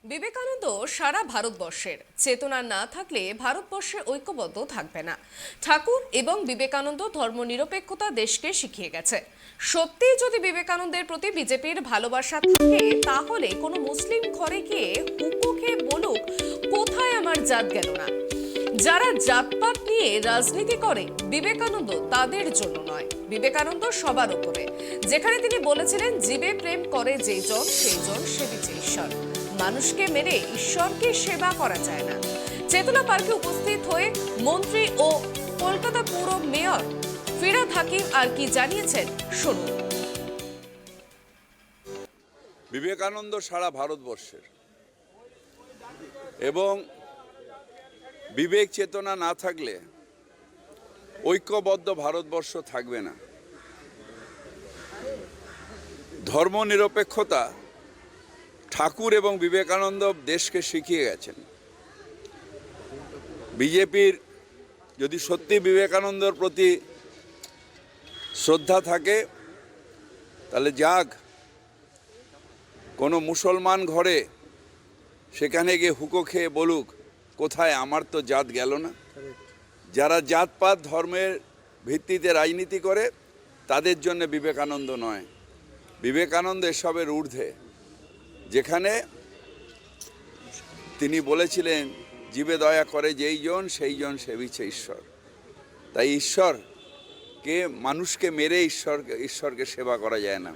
বিবেকানন্দ সারা ভারতবর্ষের, চেতনা না থাকলে ভারতবর্ষে ঐক্যবদ্ধ থাকবে না। ঠাকুর এবং বিবেকানন্দ ধর্মনিরপেক্ষতা দেশকে শিখিয়ে গেছে। সত্যি যদি বিবেকানন্দের প্রতি বিজেপির ভালোবাসা থাকে, তাহলে কোনো মুসলিম ঘরে গিয়ে হুকো খেয়ে বলুক, কোথায় আমার জাত গেল না। যারা জাতপাত নিয়ে রাজনীতি করে, বিবেকানন্দ তাদের জন্য নয়। বিবেকানন্দ সবার উপরে। যেখানে তিনি বলেছিলেন, জীবে প্রেম করে যেই জন সেই জন সেবিছে ঈশ্বর। মানুষকে মেরে ঈশ্বরকে সেবা করা যায় না। চেতনা পার্কে উপস্থিত হয়ে মন্ত্রী ও কলকাতা পৌর মেয়র ফিরহাদ হাকিম আর কি জানিয়েছেন শুনুন। বিবেকানন্দ সারা ভারতবর্ষের, এবং বিবেক চেতনা না থাকলে ঐক্যবদ্ধ ভারতবর্ষ থাকবে না। ধর্মনিরপেক্ষতা ঠাকুর এবং বিবেকানন্দ দেশকে শিখিয়ে গেছেন। বিজেপির যদি সত্যি বিবেকানন্দর প্রতি শ্রদ্ধা থাকে, তাহলে যাক কোনো মুসলমান ঘরে, সেখানে গিয়ে হুকো খেয়ে বলুক, কোথায় আমার তো জাত গেল না। যারা জাতপাত ধর্মের ভিত্তিতে রাজনীতি করে, তাদের জন্য বিবেকানন্দ নয়। বিবেকানন্দ এসবের ঊর্ধ্বে। যেখানে তিনি বলেছিলেন, জীবে দয়া করে যেই জন সেই জন সেবিছে ঈশ্বর। তাই ঈশ্বরকে, মানুষকে মেরে ঈশ্বরকে সেবা করা যায় না।